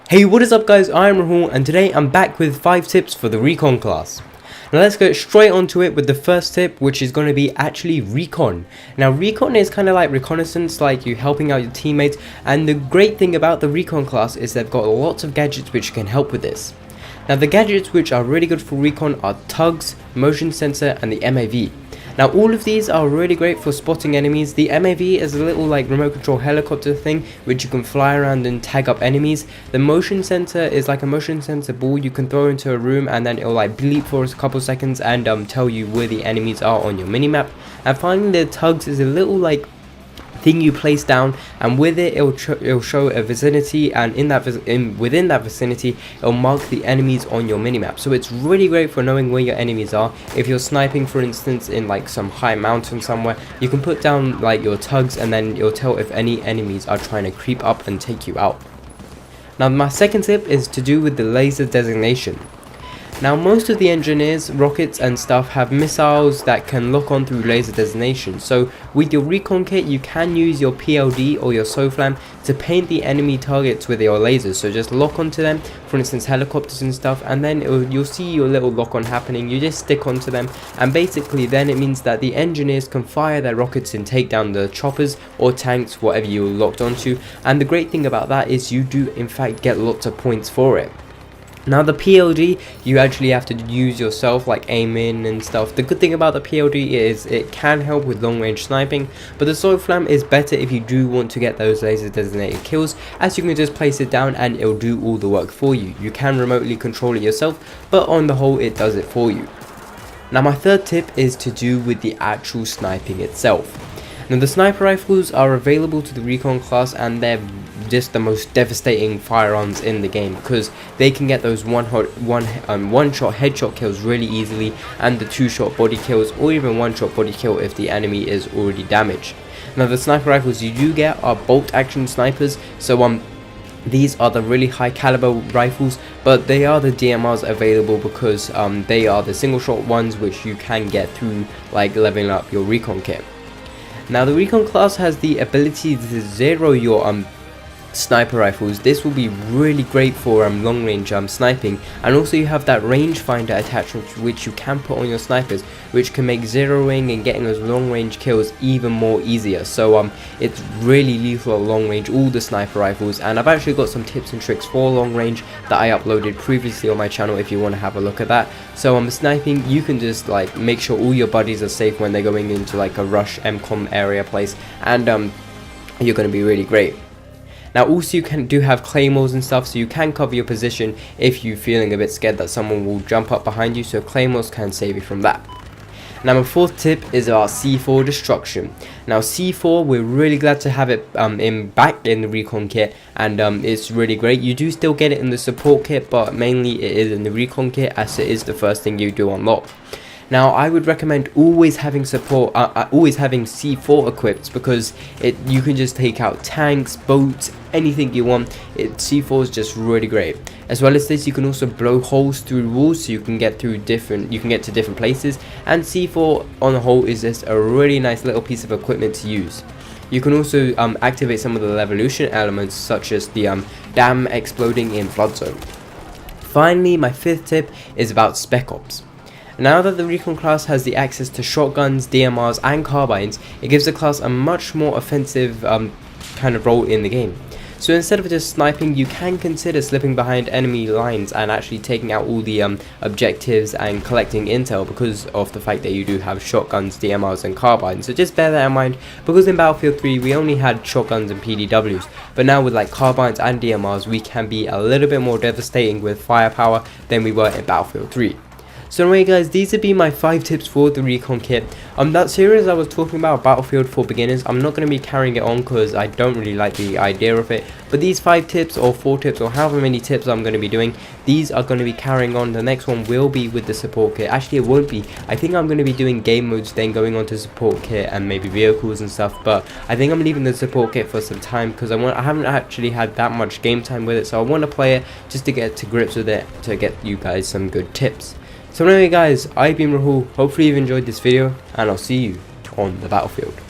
Hey, what is up guys, I am Rahul and today I'm back with 5 tips for the Recon class. Now let's get straight onto it with the first tip, which is going to be actually Recon. Now Recon is kind of like reconnaissance, like you helping out your teammates, and the great thing about the Recon class is they've got lots of gadgets which can help with this. Now the gadgets which are really good for Recon are tugs, motion sensor and the MAV. Now all of these are really great for spotting enemies. The MAV is a little like remote control helicopter thing which you can fly around and tag up enemies. The motion sensor is like a motion sensor ball you can throw into a room and then it'll like bleep for a couple seconds and tell you where the enemies are on your minimap. And finally the tugs is a little like thing you place down, and with it it'll show a vicinity, and within that vicinity it'll mark the enemies on your minimap. So it's really great for knowing where your enemies are. If you're sniping for instance in like some high mountain somewhere, you can put down like your tugs and then it'll tell if any enemies are trying to creep up and take you out. Now my second tip is to do with the laser designation. Now most of the engineers, rockets and stuff have missiles that can lock on through laser designation. So with your Recon kit you can use your PLD or your SOFLAM to paint the enemy targets with your lasers. So just lock onto them, for instance helicopters and stuff, and then you'll see your little lock on happening. You just stick onto them and basically then it means that the engineers can fire their rockets and take down the choppers or tanks, whatever you locked onto. And the great thing about that is you do in fact get lots of points for it. Now the PLD you actually have to use yourself, like aim in and stuff. The good thing about the PLD is it can help with long range sniping, but the SOFLAM is better if you do want to get those laser designated kills, as you can just place it down and it'll do all the work for you. You can remotely control it yourself, but on the whole it does it for you. Now my third tip is to do with the actual sniping itself. Now the sniper rifles are available to the Recon class and they're just the most devastating firearms in the game, because they can get those one shot headshot kills really easily, and the 2-shot body kills, or even 1-shot body kill if the enemy is already damaged. Now the sniper rifles you do get are bolt action snipers, so these are the really high caliber rifles, but they are the DMRs available because they are the single shot ones which you can get through like leveling up your Recon kit. Now the Recon class has the ability to zero your sniper rifles. This will be really great for long range sniping, and also you have that rangefinder attachment which you can put on your snipers, which can make zeroing and getting those long range kills even more easier. So it's really lethal at long range, all the sniper rifles, and I've actually got some tips and tricks for long range that I uploaded previously on my channel if you want to have a look at that. So sniping, you can just like make sure all your buddies are safe when they're going into like a rush MCOM area place, and you're going to be really great. Now also you do have claymores and stuff, so you can cover your position if you're feeling a bit scared that someone will jump up behind you, so claymores can save you from that. Now my fourth tip is about C4 destruction. Now C4, we're really glad to have it back in the Recon kit, and it's really great. You do still get it in the support kit, but mainly it is in the Recon kit as it is the first thing you do unlock. Now I would recommend always having always having C4 equipped, because you can just take out tanks, boats, anything you want. C4 is just really great. As well as this, you can also blow holes through walls, so you can get to different places. And C4 on the whole is just a really nice little piece of equipment to use. You can also activate some of the evolution elements, such as the dam exploding in Flood Zone. Finally, my fifth tip is about Spec Ops. Now that the Recon class has the access to shotguns, DMRs and carbines, it gives the class a much more offensive kind of role in the game. So instead of just sniping, you can consider slipping behind enemy lines and actually taking out all the objectives and collecting intel, because of the fact that you do have shotguns, DMRs and carbines. So just bear that in mind, because in Battlefield 3 we only had shotguns and PDWs, but now with like carbines and DMRs we can be a little bit more devastating with firepower than we were in Battlefield 3. So anyway guys, these would be my 5 tips for the Recon kit. That series I was talking about, Battlefield for Beginners, I'm not going to be carrying it on because I don't really like the idea of it. But these 5 tips or 4 tips or however many tips I'm going to be doing, these are going to be carrying on. The next one will be with the support kit. Actually it won't be. I think I'm going to be doing game modes, then going on to support kit and maybe vehicles and stuff. But I think I'm leaving the support kit for some time, because I haven't actually had that much game time with it. So I want to play it just to get to grips with it, to get you guys some good tips. So anyway guys, I've been Rahul, hopefully you've enjoyed this video, and I'll see you on the battlefield.